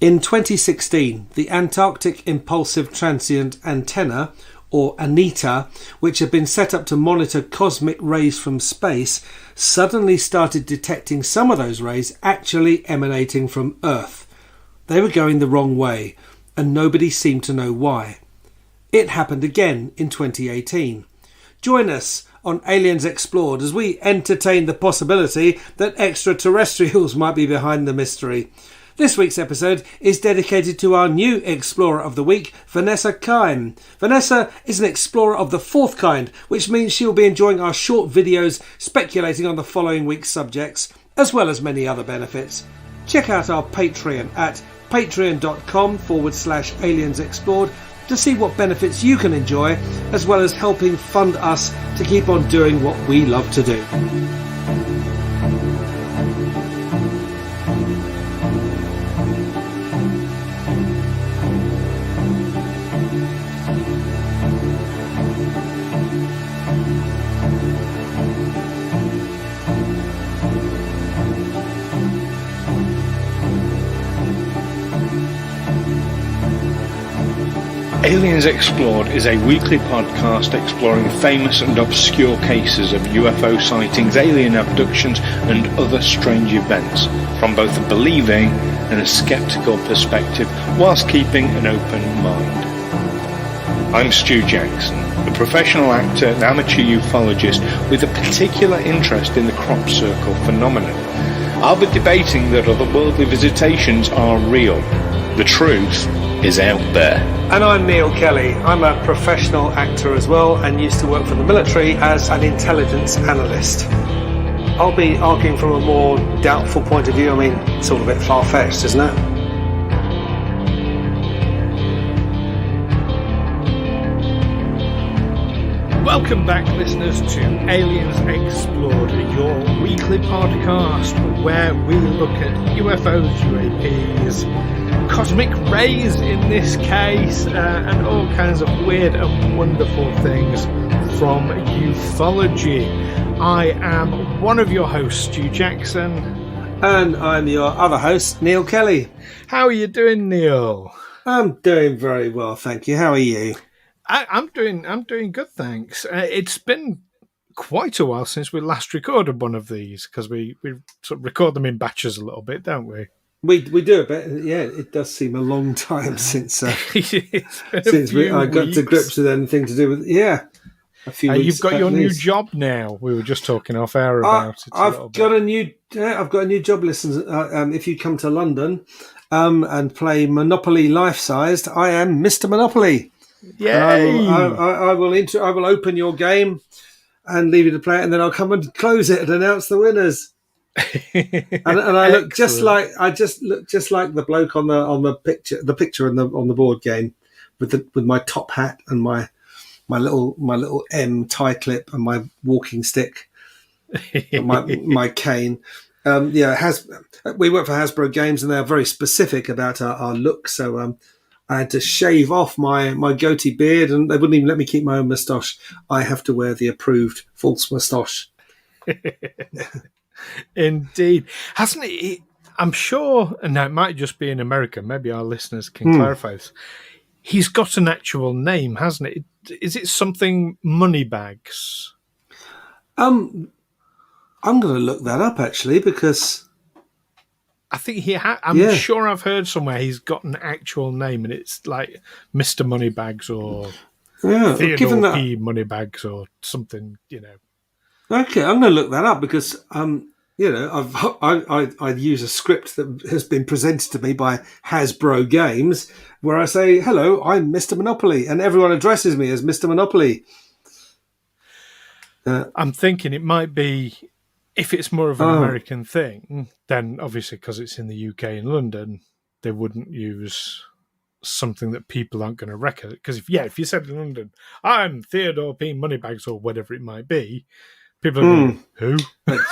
In 2016, the Antarctic Impulsive Transient Antenna, or ANITA, which had been set up to monitor cosmic rays from space, suddenly started detecting some of those rays actually emanating from Earth. They were going the wrong way, and nobody seemed to know why. It happened again in 2018. Join us on Aliens Explored as we entertain the possibility that extraterrestrials might be behind the mystery. This week's episode is dedicated to our new Explorer of the Week, Vanessa Keim. Vanessa is an explorer of the fourth kind, which means she will be enjoying our short videos speculating on the following week's subjects, as well as many other benefits. Check out our Patreon at patreon.com/Aliens Explored to see what benefits you can enjoy, as well as helping fund us to keep on doing what we love to do. Aliens Explored is a weekly podcast exploring famous and obscure cases of UFO sightings, alien abductions and other strange events from both a believing and a sceptical perspective, whilst keeping an open mind. I'm Stu Jackson, a professional actor and amateur ufologist with a particular interest in the crop circle phenomenon. I'll be debating that otherworldly visitations are real. The truth is out there. And I'm Neil Kelly. I'm a professional actor as well and used to work for the military as an intelligence analyst. I'll be arguing from a more doubtful point of view. I mean, it's all a bit far-fetched, isn't it? Welcome back, listeners, to Aliens Explored, your weekly podcast where we look at UFOs, UAPs, cosmic rays in this case, and all kinds of weird and wonderful things from ufology. I am one of your hosts, Stu Jackson. And I'm your other host, Neil Kelly. How are you doing, Neil? I'm doing very well, thank you. How are you? I'm doing good, thanks. It's been quite a while since we last recorded one of these, because we sort of record them in batches a little bit, don't we? We do a bit, yeah. It does seem a long time since I got to grips with anything to do with a few weeks. You've got your new job now. We were just talking off air about it. I've got a new job. Listen, if you come to London and play Monopoly life-sized, I am Mr. Monopoly. Yay! I will open your game and leave you to play it, and then I'll come and close it and announce the winners. and I look just like the bloke on the picture on the board game with my top hat and my little M tie clip and my walking stick and my cane. We work for Hasbro Games and they're very specific about our look, so I had to shave off my goatee beard, and they wouldn't even let me keep my own moustache. I have to wear the approved false moustache. Indeed. Hasn't it? I'm sure, and now it might just be in America, maybe our listeners can clarify this. He's got an actual name, hasn't it? Is it something Moneybags? I'm going to look that up, actually, because I think I'm sure I've heard somewhere he's got an actual name, and it's like Mr. Moneybags or Theodore P. Moneybags or something, Okay, I'm going to look that up because, I use a script that has been presented to me by Hasbro Games where I say, hello, I'm Mr. Monopoly, and everyone addresses me as Mr. Monopoly. I'm thinking it might be, if it's more of an American thing, then obviously because it's in the UK and London, they wouldn't use something that people aren't going to recognize. Because if you said in London, I'm Theodore P. Moneybags or whatever it might be, people are going, who?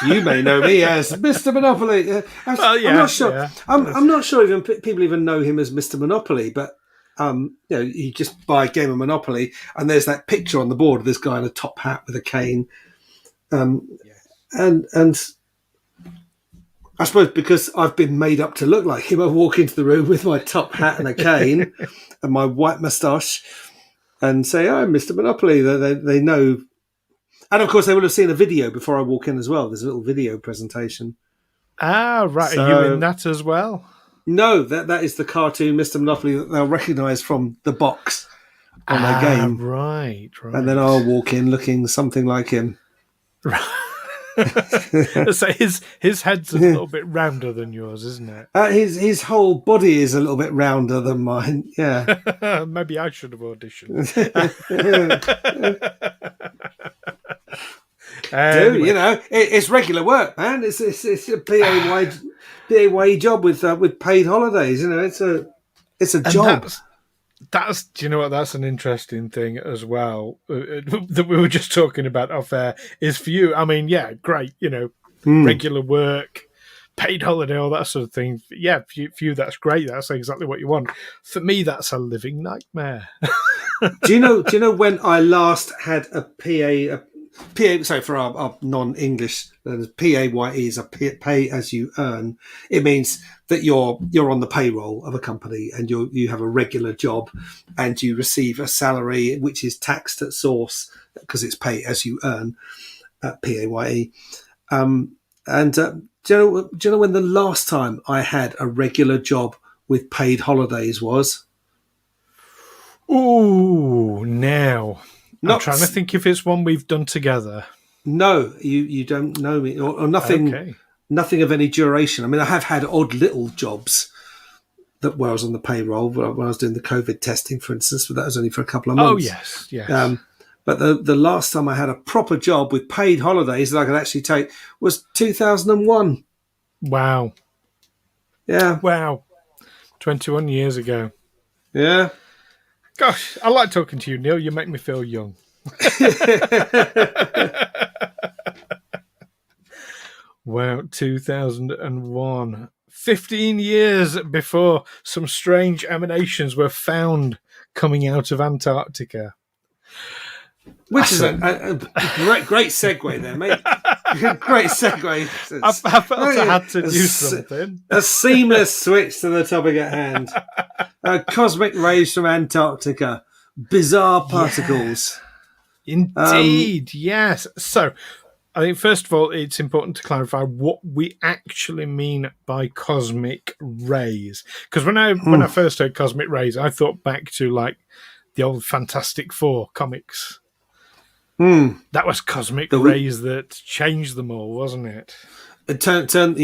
You may know me as Mr. Monopoly. I'm not sure. Yeah. I'm not sure even people even know him as Mr. Monopoly, but you just buy a game of Monopoly and there's that picture on the board of this guy in a top hat with a cane. And I suppose because I've been made up to look like him, I walk into the room with my top hat and a cane and my white moustache and say, "Oh, Mr. Monopoly." They know. And of course, they will have seen a video before I walk in as well. There's a little video presentation. Ah, right. So, are you in that as well? No, that is the cartoon Mr. Monopoly that they'll recognise from the box on their game. Right. And then I'll walk in looking something like him. Right. So his head's a little bit rounder than yours, isn't it? His whole body is a little bit rounder than mine. Yeah. Maybe I should have auditioned. Anyway. You know, it's regular work, man. It's a PAYE job with paid holidays. You know, it's a job. That's do you know what? That's an interesting thing as well that we were just talking about off air. Is for you. I mean, yeah, great. You know, regular work, paid holiday, all that sort of thing. Yeah, for you, that's great. That's exactly what you want. For me, that's a living nightmare. Do you know when I last had a PA? Sorry, for our non-English, PAYE is a pay as you earn. It means that you're on the payroll of a company and you have a regular job and you receive a salary which is taxed at source because it's pay as you earn, PAYE. Do you know when the last time I had a regular job with paid holidays was? Ooh, now. I'm trying to think if it's one we've done together. No, you don't know me or nothing. Okay. Nothing of any duration. I mean, I have had odd little jobs where I was on the payroll when I was doing the COVID testing, for instance, but that was only for a couple of months. Oh yes. But the last time I had a proper job with paid holidays that I could actually take was 2001. Wow. Yeah. Wow. 21 years ago. Yeah. Gosh, I like talking to you, Neil. You make me feel young. Wow, 2001. 15 years before some strange emanations were found coming out of Antarctica. Which is a great segue there, mate. Great segue. I felt I had to do something. A seamless switch to the topic at hand. Cosmic rays from Antarctica. Bizarre particles. Yeah. Indeed, yes. So, I think first of all, it's important to clarify what we actually mean by cosmic rays. Because when I first heard cosmic rays, I thought back to like the old Fantastic Four comics. That was cosmic rays that changed them all, wasn't it? Turn them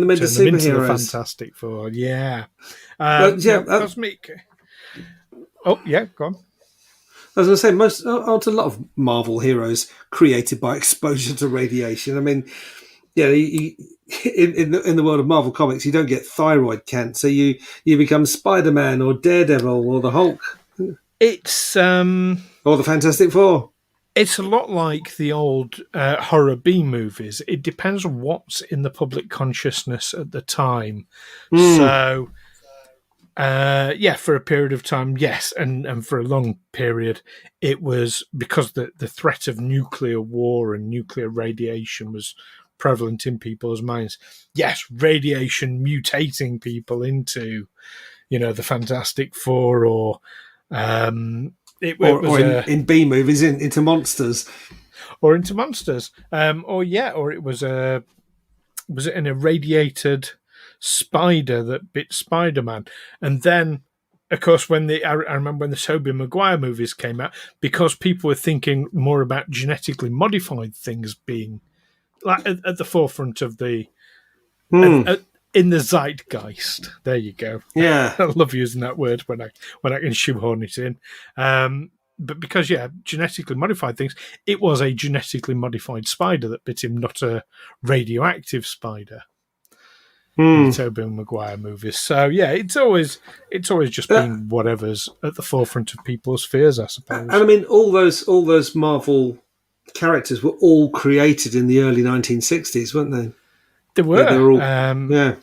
into superheroes. Into the Fantastic Four, yeah. Cosmic. Oh, yeah, go on. I was going to say, aren't a lot of Marvel heroes created by exposure to radiation? I mean, yeah, in the world of Marvel comics, you don't get thyroid cancer. You become Spider-Man or Daredevil or the Hulk. It's or the Fantastic Four. It's a lot like the old horror B movies. It depends on what's in the public consciousness at the time. So, for a period of time, yes, and for a long period, it was because the threat of nuclear war and nuclear radiation was prevalent in people's minds. Yes, radiation mutating people into, the Fantastic Four or... in B movies into monsters, or into monsters, or it was an irradiated spider that bit Spider-Man, and then of course I remember when the Toby Maguire movies came out, because people were thinking more about genetically modified things being like at the forefront of the in the zeitgeist. There you go. Yeah. I love using that word when I can shoehorn it in. But because, genetically modified things, it was a genetically modified spider that bit him, not a radioactive spider. In the Toby Maguire movies. So, it's always just been whatever's at the forefront of people's fears, I suppose. And I mean, all those Marvel characters were all created in the early 1960s, weren't they? They were. Yeah, they were all,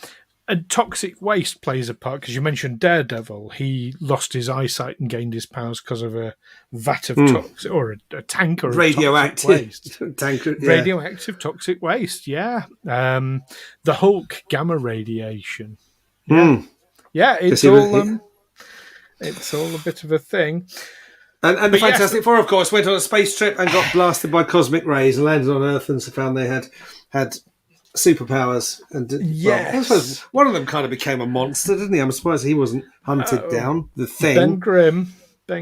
And toxic waste plays a part, because you mentioned Daredevil. He lost his eyesight and gained his powers because of a vat of toxic, or a tanker of radioactive toxic waste. tanker, yeah. Radioactive toxic waste, yeah. The Hulk gamma radiation. Yeah, yeah. It's all a bit of a thing. And the Fantastic Four, of course, went on a space trip and got blasted by cosmic rays and landed on Earth and found they had superpowers. And yes, well, I suppose one of them kind of became a monster, didn't he? I'm surprised he wasn't hunted down. The Thing. Ben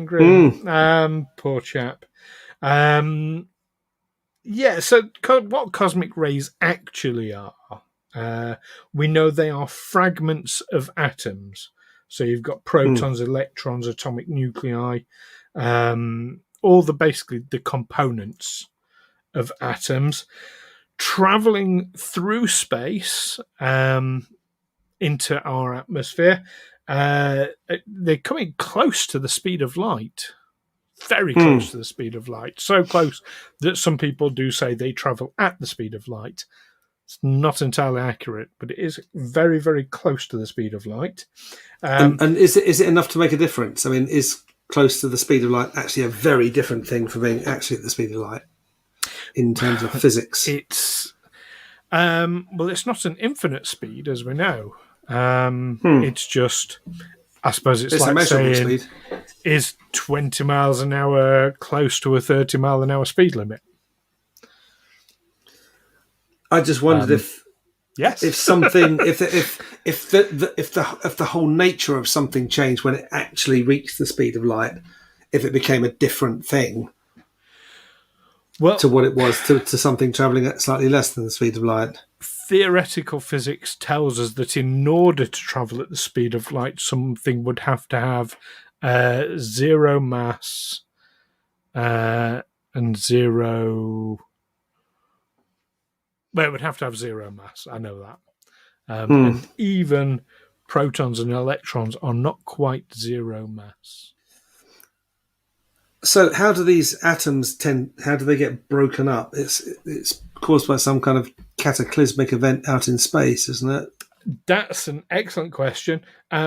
Grimm. Poor chap. Yeah. So what cosmic rays actually are? We know they are fragments of atoms. So you've got protons, electrons, atomic nuclei, all basically the components of atoms traveling through space into our atmosphere. They're coming close to the speed of light, very close to the speed of light, so close that some people do say they travel at the speed of light. It's not entirely accurate, but it is very, very close to the speed of light. And is it enough to make a difference? I mean, is close to the speed of light actually a very different thing from being actually at the speed of light in terms of physics? It's it's not an infinite speed, as we know. It's just, I suppose it's like saying, speed. Is 20 miles an hour close to a 30 mile an hour speed limit? I just wondered if something if the whole nature of something changed when it actually reached the speed of light, if it became a different thing to what it was to something travelling at slightly less than the speed of light. Theoretical physics tells us that in order to travel at the speed of light, something would have to have zero mass and zero. Well, it would have to have zero mass. I know that. And even protons and electrons are not quite zero mass. So how do these atoms how do they get broken up? It's caused by some kind of cataclysmic event out in space, isn't it? That's an excellent question.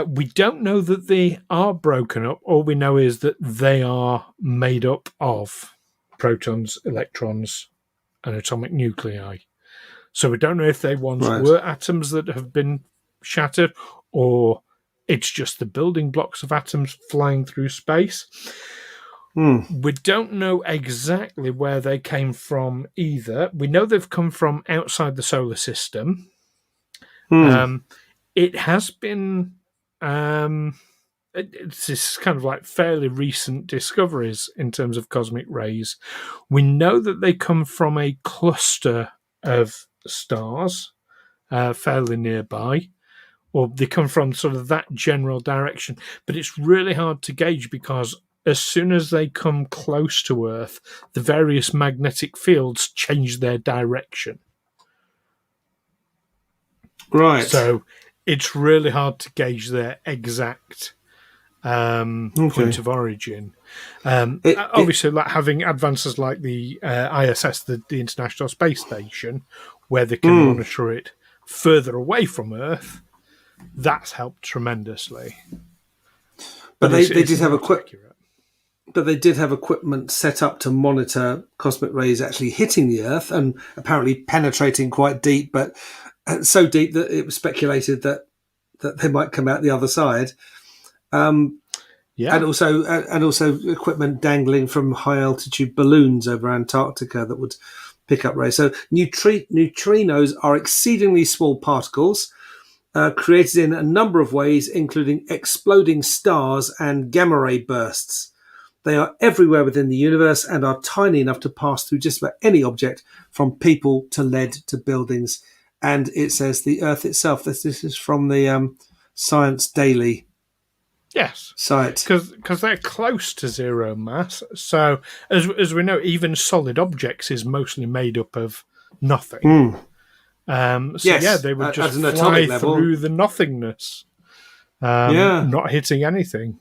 We don't know that they are broken up. All we know is that they are made up of protons, electrons, and atomic nuclei. So we don't know if they once were atoms that have been shattered, or it's just the building blocks of atoms flying through space. We don't know exactly where they came from either. We know they've come from outside the solar system. It has been... it's kind of like fairly recent discoveries in terms of cosmic rays. We know that they come from a cluster of stars fairly nearby, or they come from sort of that general direction, but it's really hard to gauge because as soon as they come close to Earth, the various magnetic fields change their direction. Right. So it's really hard to gauge their exact point of origin. Obviously, like having advances like the ISS, the International Space Station, where they can monitor it further away from Earth, that's helped tremendously. But they did have But they did have equipment set up to monitor cosmic rays actually hitting the Earth and apparently penetrating quite deep, but so deep that it was speculated that they might come out the other side. And also equipment dangling from high altitude balloons over Antarctica that would pick up rays. So neutrinos are exceedingly small particles created in a number of ways, including exploding stars and gamma ray bursts. They are everywhere within the universe and are tiny enough to pass through just about any object, from people to lead to buildings. And it says the Earth itself. This is from the Science Daily. Yes, site, because they're close to zero mass. So, as we know, even solid objects is mostly made up of nothing. They would just fly through the nothingness, not hitting anything.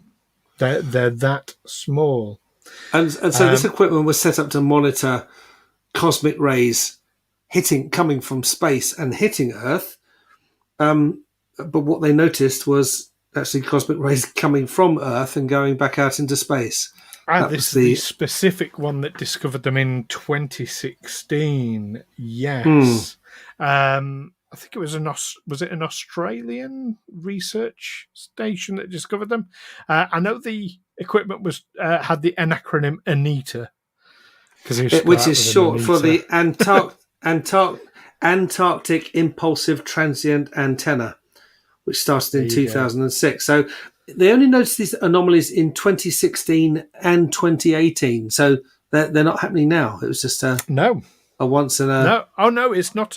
They're that small. And so this equipment was set up to monitor cosmic rays coming from space and hitting Earth. but what they noticed was actually cosmic rays coming from Earth and going back out into space. This is the specific one that discovered them in 2016. Yes. I think it was was it an Australian research station that discovered them? I know the equipment was had the acronym ANITA, which is short for the Antarctic Impulsive Transient Antenna, which started in 2006. So they only noticed these anomalies in 2016 and 2018. So they're not happening now. It was just a once in a no. Oh no, it's not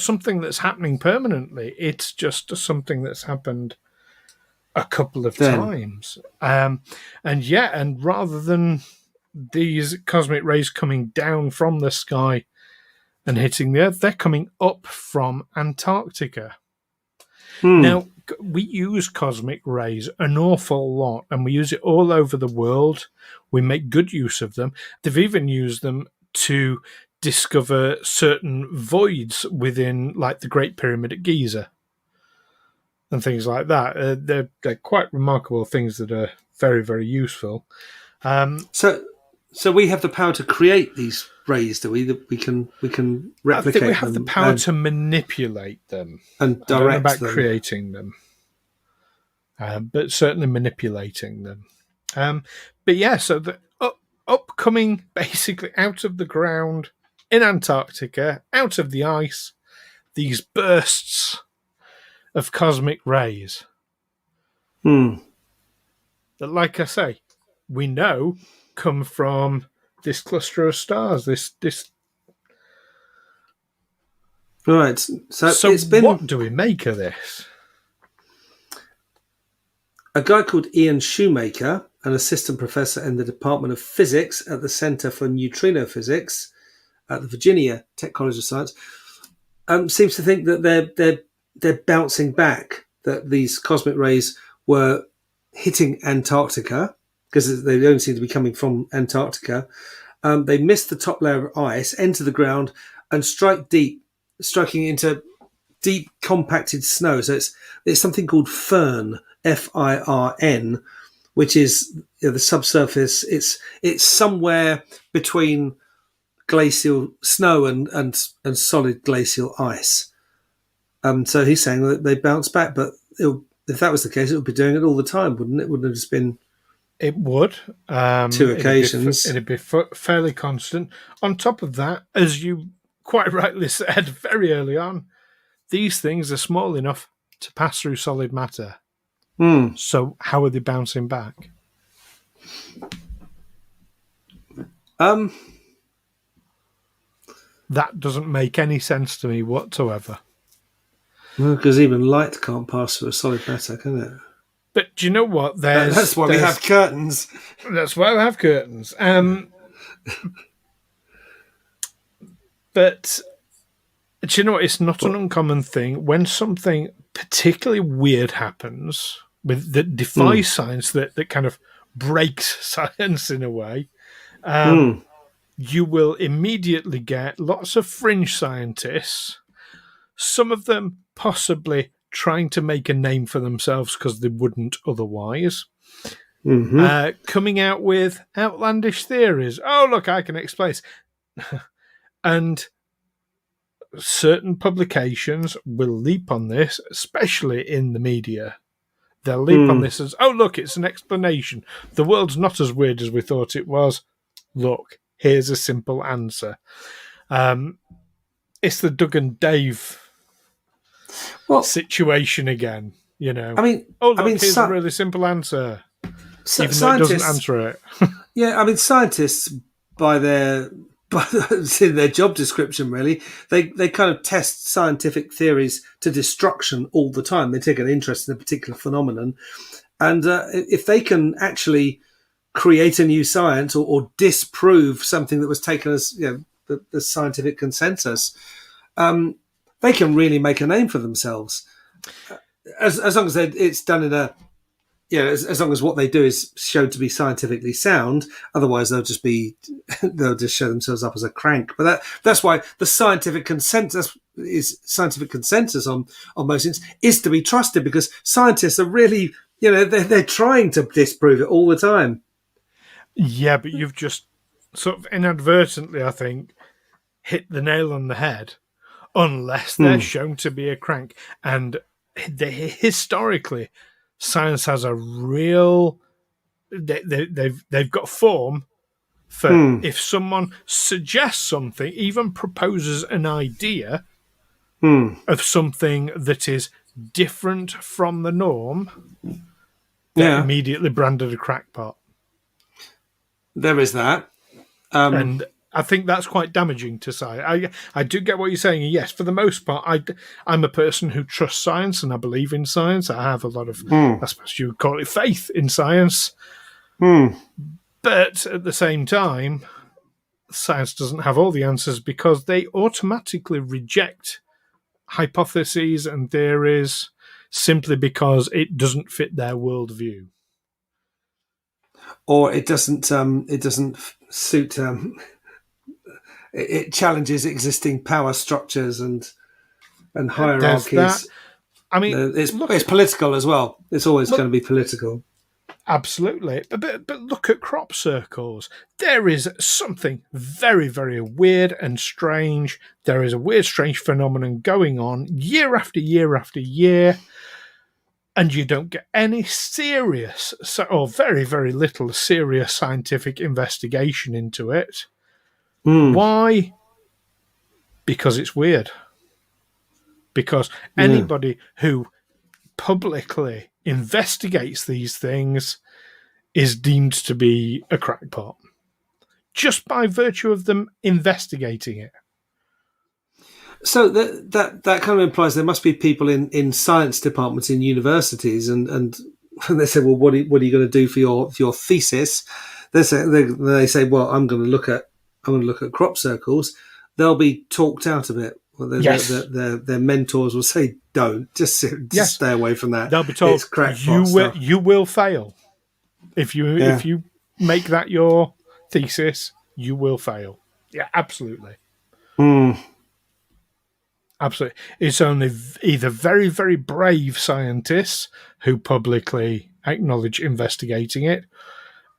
something that's happening permanently. It's just something that's happened a couple of times. And rather than these cosmic rays coming down from the sky and hitting the Earth, they're coming up from Antarctica. Now, we use cosmic rays an awful lot, and we use it all over the world. We make good use of them. They've even used them to discover certain voids within, like, the Great Pyramid at Giza and things like that. They're quite remarkable things that are very, very useful. So we have the power to create these rays, do we? That we can replicate them. I think we have the power to manipulate them and direct I don't know about them. creating them, but certainly manipulating them. But yeah, so the upcoming, basically out of the ground in Antarctica, out of the ice, these bursts of cosmic rays. That, like I say, we know come from this cluster of stars. This right. So it's been. What do we make of this? A guy called Ian Shoemaker, an assistant professor in the Department of Physics at the Center for Neutrino Physics at the Virginia Tech College of Science, seems to think that they're bouncing back. That these cosmic rays were hitting Antarctica, because they don't seem to be coming from Antarctica. They missed the top layer of ice, enter the ground, and striking into deep compacted snow. So it's something called FIRN, FIRN, which is the subsurface. It's somewhere between glacial snow and solid glacial ice. So he's saying that they bounce back, but if that was the case, it would be doing it all the time, wouldn't it? Wouldn't it have just been? It would. 2 occasions. It'd be fairly constant. On top of that, as you quite rightly said very early on, these things are small enough to pass through solid matter. So how are they bouncing back? That doesn't make any sense to me whatsoever. Because even light can't pass through a solid matter, can it? But do you know what? That's why we have curtains. That's why we have curtains. But do you know what? It's not an uncommon thing when something particularly weird happens that defies science, that kind of breaks science in a way. You will immediately get lots of fringe scientists, some of them possibly trying to make a name for themselves because they wouldn't otherwise, coming out with outlandish theories. Oh, look, I can explain. And certain publications will leap on this, especially in the media. They'll leap on this as, oh, look, it's an explanation. The world's not as weird as we thought it was. Look, here's a simple answer. It's the Doug and Dave situation again, you know. Here's a really simple answer, even though it doesn't answer it. Yeah, scientists, it's in their job description, really, they kind of test scientific theories to destruction all the time. They take an interest in a particular phenomenon, and if they can actually create a new science or disprove something that was taken as the scientific consensus, they can really make a name for themselves, as long as it's done as long as what they do is shown to be scientifically sound, otherwise they'll just show themselves up as a crank. But that's why the scientific consensus on most things is to be trusted, because scientists are really, they're trying to disprove it all the time. Yeah, but you've just sort of inadvertently, I think, hit the nail on the head, unless they're shown to be a crank. And historically, science has a real... They've got form for if someone suggests something, even proposes an idea of something that is different from the norm, they're immediately branded a crackpot. There is that. And I think that's quite damaging to science. I do get what you're saying. Yes, for the most part, I'm a person who trusts science and I believe in science. I have a lot of, I suppose you would call it, faith in science. But at the same time, science doesn't have all the answers, because they automatically reject hypotheses and theories simply because it doesn't fit their worldview. Or it doesn't suit. It challenges existing power structures and hierarchies. I mean, it's political as well. It's always going to be political. Absolutely. But look at crop circles. There is something very, very weird and strange. There is a weird, strange phenomenon going on year after year after year, and you don't get any serious, or very, very little serious scientific investigation into it. Why? Because it's weird. Because anybody who publicly investigates these things is deemed to be a crackpot, just by virtue of them investigating it. So that kind of implies there must be people in science departments in universities, and they say, well, what are you going to do for your thesis? They say, well, I'm going to look at crop circles. They'll be talked out of it. Well, their mentors will say, don't, just stay away from that. They'll be told, you will fail. If you make that your thesis, you will fail. Yeah, absolutely. Absolutely. It's only either very, very brave scientists who publicly acknowledge investigating it,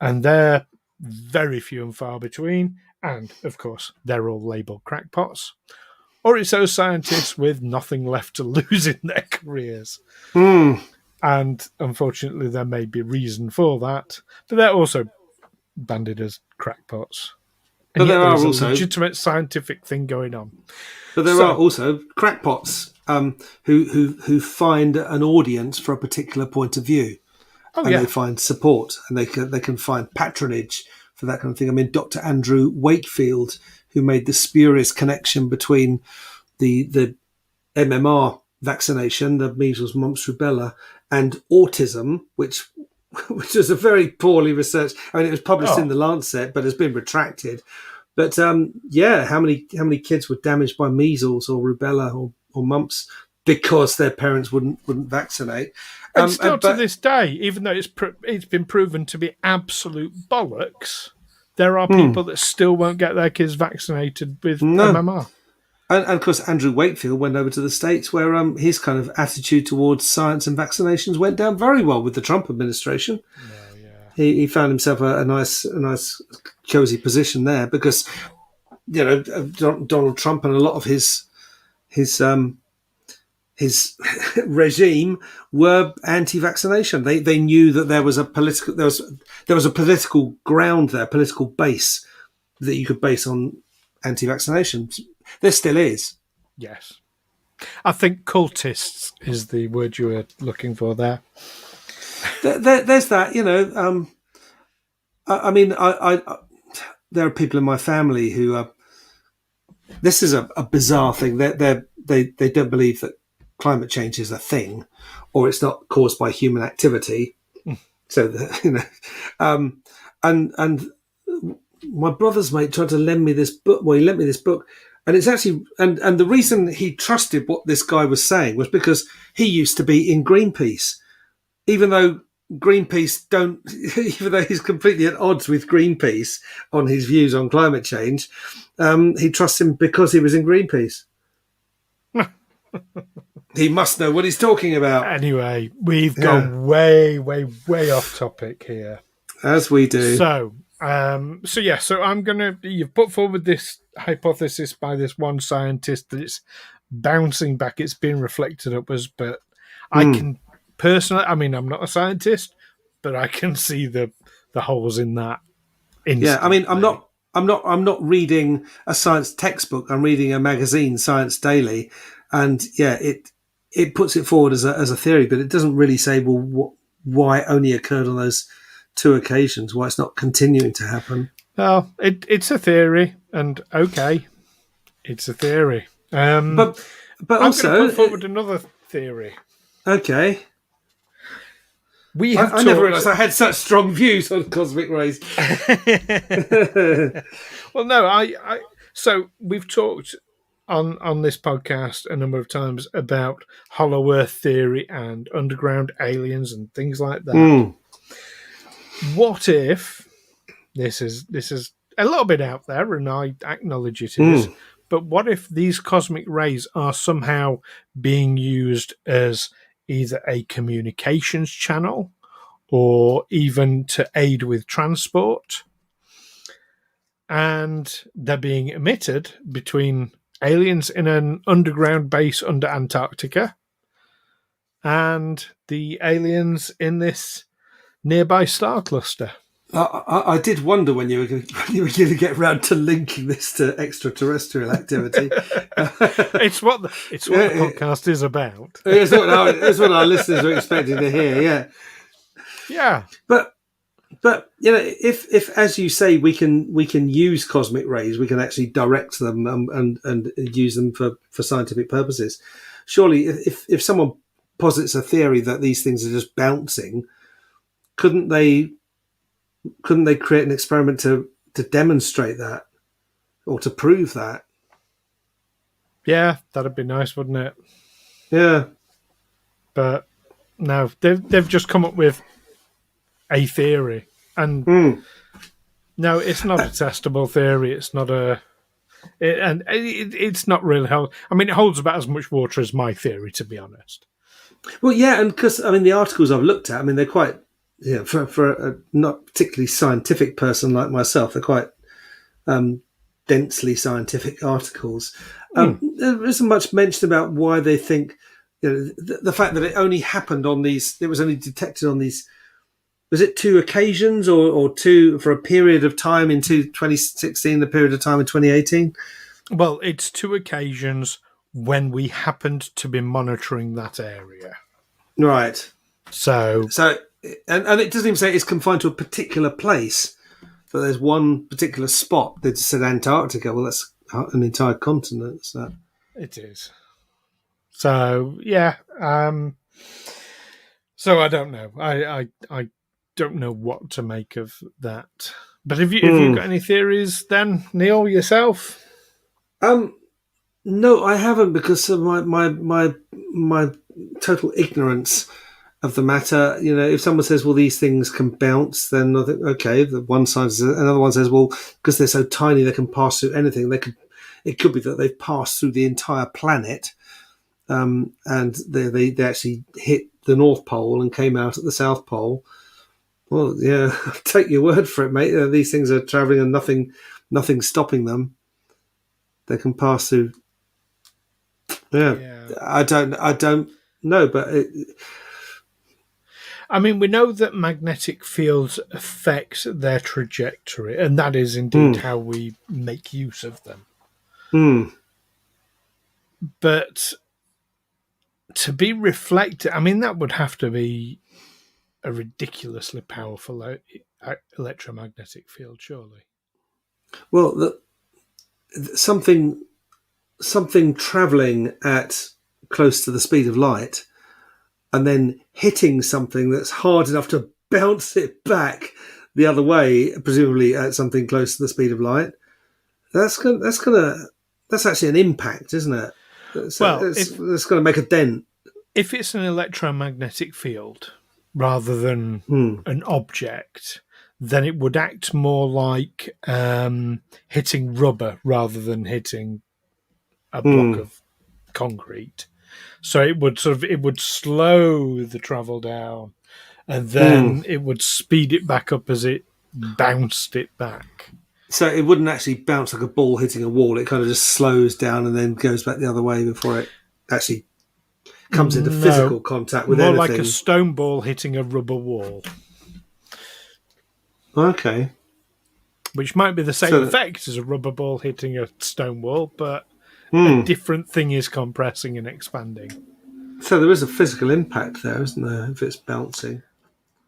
and they're very few and far between, and, of course, they're all labelled crackpots. Or it's those scientists with nothing left to lose in their careers. And unfortunately, there may be reason for that, but they're also banded as crackpots. And but there are also a legitimate scientific thing going on. But there are also crackpots who find an audience for a particular point of view, they find support, and they can find patronage for that kind of thing. I mean, Dr. Andrew Wakefield, who made the spurious connection between the MMR vaccination, the measles, mumps, rubella, and autism, which was a very poorly researched. I mean, it was published in the Lancet, but has been retracted. But how many kids were damaged by measles or rubella or mumps because their parents wouldn't vaccinate? And still to this day, even though it's been proven to be absolute bollocks, there are people that still won't get their kids vaccinated with MMR. And of course, Andrew Wakefield went over to the States, where his kind of attitude towards science and vaccinations went down very well with the Trump administration. He found himself a nice cozy position there, because Donald Trump and a lot of his regime were anti-vaccination. They knew that there was a political ground there, political base that you could base on anti-vaccination. There still is. Yes. I think cultists is the word you were looking for there. There's that, I mean, there are people in my family who are. This is a bizarre thing. They don't believe that climate change is a thing, or it's not caused by human activity. So and my brother's mate tried to lend me this book. Well, he lent me this book, and it's actually and the reason he trusted what this guy was saying was because he used to be in Greenpeace, even though Greenpeace don't, even though he's completely at odds with Greenpeace on his views on climate change, he trusts him because he was in Greenpeace. He must know what he's talking about. Anyway, we've gone way, way, way off topic here. As we do. So I'm going to... You've put forward this hypothesis by this one scientist that it's bouncing back, it's being reflected upwards, but I can personally... I mean, I'm not a scientist, but I can see the holes in that instantly. Yeah, I mean, I'm not reading a science textbook. I'm reading a magazine, Science Daily, and it puts it forward as a theory, but it doesn't really say why it only occurred on those 2 occasions, why it's not continuing to happen. Well, it's a theory, and okay, it's a theory. But also, I'm going to put forward another theory. Okay. I never realised I had such strong views on cosmic rays. Well, no, so we've talked on this podcast a number of times about hollow Earth theory and underground aliens and things like that. What if this is a little bit out there, and I acknowledge it is, but what if these cosmic rays are somehow being used as either a communications channel or even to aid with transport, and they're being emitted between aliens in an underground base under Antarctica and the aliens in this nearby star cluster? I did wonder when you were going to get round to linking this to extraterrestrial activity. It's what the podcast is about. It's what our listeners are expecting to hear. Yeah, yeah. But if as you say, we can use cosmic rays, we can actually direct them and use them for scientific purposes. Surely, if someone posits a theory that these things are just bouncing, couldn't they create an experiment to demonstrate that or to prove that? Yeah, that'd be nice, wouldn't it? Yeah. But no, they've just come up with a theory. And no, it's not a testable theory. It's not it's not really I mean, it holds about as much water as my theory, to be honest. Well, yeah, and because, I mean, the articles I've looked at, I mean, they're quite, for a not particularly scientific person like myself, they're quite densely scientific articles. There isn't much mention about why they think, the fact that it only happened on these, it was only detected on these, was it 2 occasions or 2 for a period of time in 2016, the period of time in 2018? Well, it's 2 occasions when we happened to be monitoring that area. Right. So and it doesn't even say it's confined to a particular place, but there's one particular spot that said Antarctica. Well, that's an entire continent. So it is. So yeah. So I don't know. I don't know what to make of that. But have you got any theories then, Neil, yourself? No, I haven't, because of my total ignorance of the matter. If someone says, well, these things can bounce, then I think, okay, the one side says, another one says, well, because they're so tiny, they can pass through anything. It could be that they've passed through the entire planet, and they actually hit the North Pole and came out at the South Pole. Well, yeah, I'll take your word for it, mate. These things are traveling and nothing's stopping them. They can pass through. Yeah. I don't know, but I mean, we know that magnetic fields affect their trajectory, and that is indeed how we make use of them. But to be reflected, I mean, that would have to be a ridiculously powerful electromagnetic field, surely. Well, something travelling at close to the speed of light and then hitting something that's hard enough to bounce it back the other way, presumably at something close to the speed of light, that's actually an impact, isn't it? It's going to make a dent. If it's an electromagnetic field, rather than an object, then it would act more like hitting rubber rather than hitting a block of concrete. So it would slow the travel down, and then it would speed it back up as it bounced it back. So it wouldn't actually bounce like a ball hitting a wall. It kind of just slows down and then goes back the other way before it actually comes into physical contact with anything. More like a stone ball hitting a rubber wall. Okay. Which might be the same effect as a rubber ball hitting a stone wall, but a different thing is compressing and expanding. So there is a physical impact there, isn't there, if it's bouncing?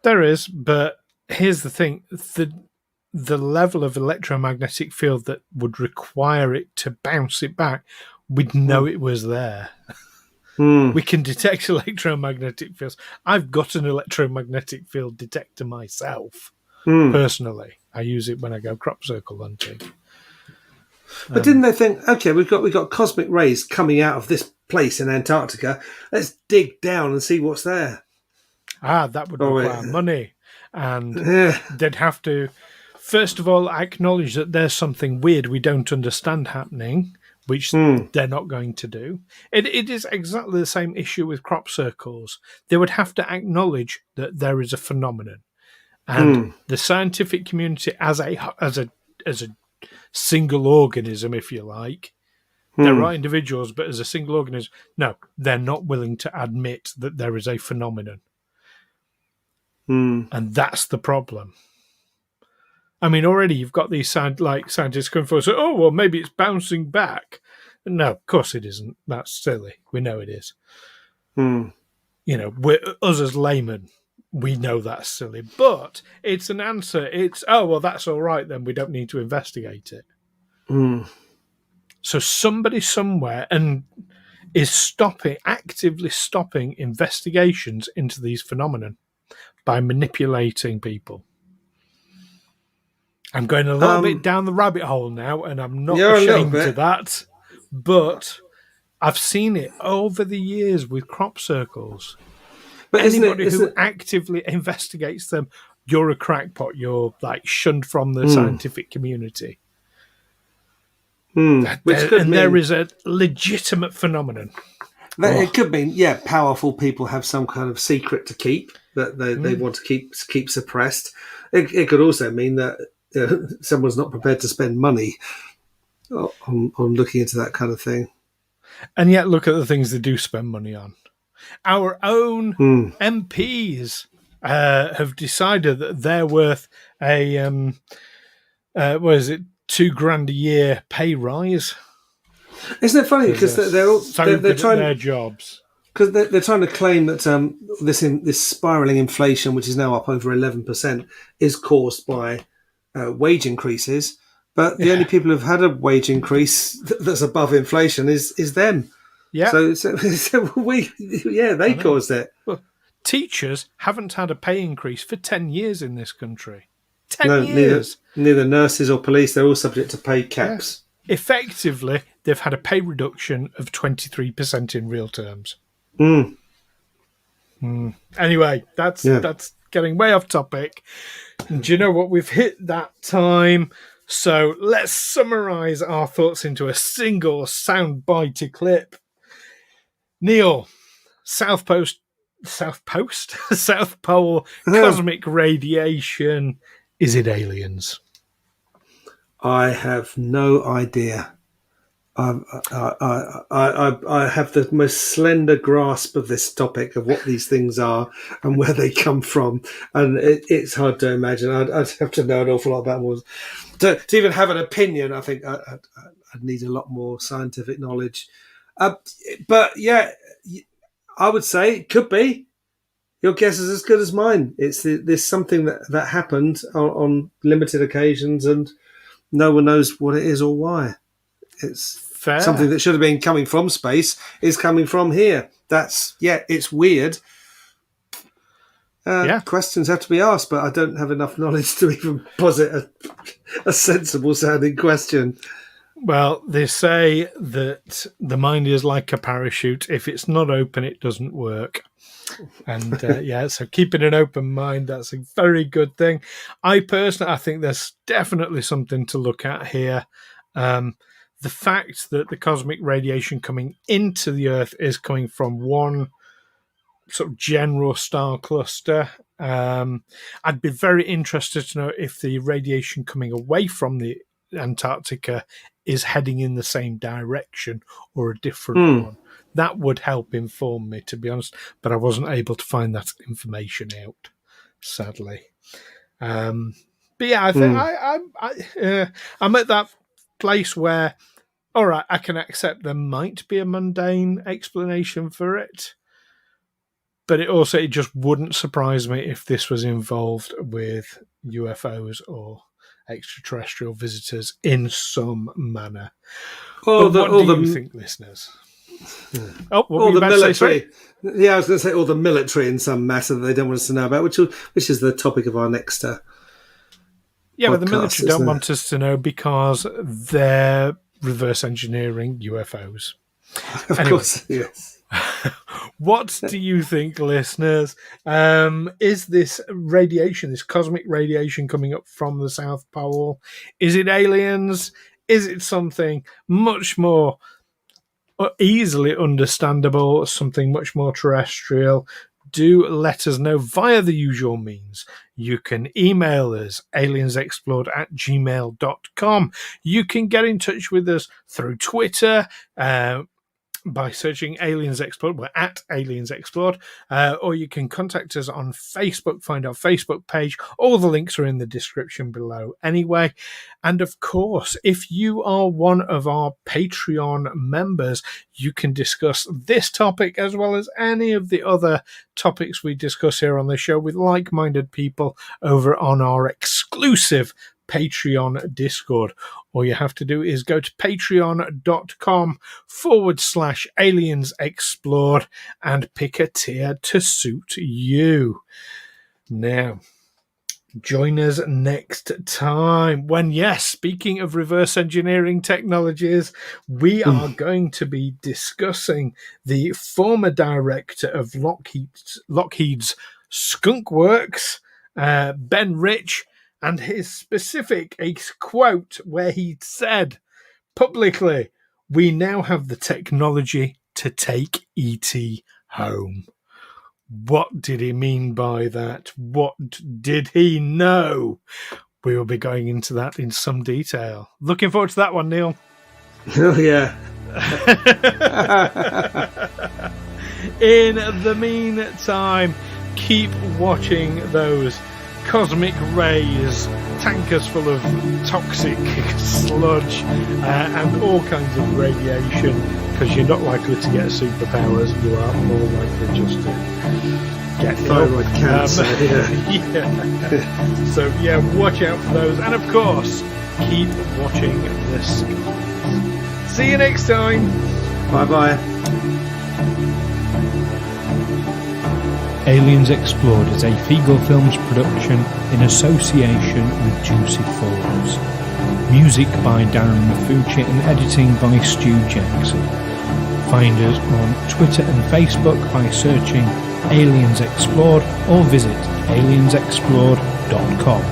There is, but here's the thing. The level of electromagnetic field that would require it to bounce it back, we'd know it was there. We can detect electromagnetic fields. I've got an electromagnetic field detector myself, personally. I use it when I go crop circle hunting. But didn't they think, okay, we've got cosmic rays coming out of this place in Antarctica. Let's dig down and see what's there. That would require money. And they'd have to, first of all, acknowledge that there's something weird we don't understand happening, which they're not going to do. It is exactly the same issue with crop circles. They would have to acknowledge that there is a phenomenon. And the scientific community as a single organism, if you like, there are individuals, but as a single organism, no, they're not willing to admit that there is a phenomenon. And that's the problem. I mean, already you've got these scientists coming forward and say, oh, well, maybe it's bouncing back. No, of course it isn't. That's silly. We know it is. You know, us as laymen, we know that's silly. But it's an answer. It's, oh, well, that's all right then. We don't need to investigate it. So somebody somewhere is actively stopping investigations into these phenomena by manipulating people. I'm going a little bit down the rabbit hole now, and I'm not ashamed of that. But I've seen it over the years with crop circles. But anybody who actively investigates them, you're a crackpot. You're shunned from the scientific community. There is a legitimate phenomenon. It could mean, powerful people have some kind of secret to keep that they want to keep suppressed. It could also mean that someone's not prepared to spend money on looking into that kind of thing. And yet, look at the things they do spend money on. Our own MPs have decided that they're worth a $2,000 a year pay rise. Isn't it funny because they're trying their jobs because they're trying to claim that this spiraling inflation, which is now up over 11%, is caused by wage increases. But the only people who've had a wage increase that's above inflation is them. Yeah. So they caused it. Well, teachers haven't had a pay increase for 10 years in this country. 10 years. Neither nurses or police, they're all subject to pay caps. Yeah. Effectively, they've had a pay reduction of 23% in real terms. Anyway, that's getting way off topic. And do you know what? We've hit that time. So let's summarise our thoughts into a single soundbite clip. Neil, South Pole cosmic radiation. Is it aliens? I have no idea. I have the most slender grasp of this topic of what these things are and where they come from, and it's hard to imagine. I'd have to know an awful lot about more to even have an opinion. I think I'd need a lot more scientific knowledge. But yeah, I would say it could be. Your guess is as good as mine. There's something that happened on limited occasions, and no one knows what it is or why. It's fair. Something that should have been coming from space is coming from here. It's weird. Questions have to be asked, but I don't have enough knowledge to even posit a sensible sounding question. Well, they say that the mind is like a parachute. If it's not open, it doesn't work. And so keeping an open mind, that's a very good thing. I think there's definitely something to look at here. The fact that the cosmic radiation coming into the Earth is coming from one sort of general star cluster. I'd be very interested to know if the radiation coming away from the Antarctica is heading in the same direction or a different one. That would help inform me, to be honest, but I wasn't able to find that information out, sadly. But yeah, I think I'm at that place where, all right, I can accept there might be a mundane explanation for it, but it just wouldn't surprise me if this was involved with UFOs or extraterrestrial visitors in some manner. What do you think, listeners? All the military. Yeah, I was going to say all the military in some matter that they don't want us to know about, which is the topic of our next podcast, but the military don't want us to know because they're reverse engineering UFOs. Of course, yes. What do you think, listeners? Is this radiation, this cosmic radiation coming up from the South Pole, is it aliens? Is it something much more easily understandable, something much more terrestrial? Do let us know via the usual means. You can email us, aliensexplored@gmail.com. You can get in touch with us through Twitter, by searching Aliens Explored. We're at Aliens Explored. Or you can contact us on Facebook, find our Facebook page. All the links are in the description below anyway. And of course, if you are one of our Patreon members, you can discuss this topic as well as any of the other topics we discuss here on the show with like-minded people over on our exclusive Patreon Discord. All you have to do is go to patreon.com/Aliens Explored and pick a tier to suit you. Now, join us next time when, speaking of reverse engineering technologies, we are going to be discussing the former director of Lockheed's Skunk Works, Ben Rich, and his specific quote where he said publicly, "We now have the technology to take E.T. home." What did he mean by that? What did he know? We will be going into that in some detail. Looking forward to that one, Neil. Oh, yeah. In the meantime, keep watching those cosmic rays, tankers full of toxic sludge and all kinds of radiation, because you're not likely to get superpowers, you are more likely just to get thyroid cancer. So watch out for those, and of course keep watching the skies. See you next time. Bye. Aliens Explored is a Figo Films production in association with Juicy Fomes. Music by Darren Mafucci and editing by Stu Jackson. Find us on Twitter and Facebook by searching Aliens Explored or visit aliensexplored.com.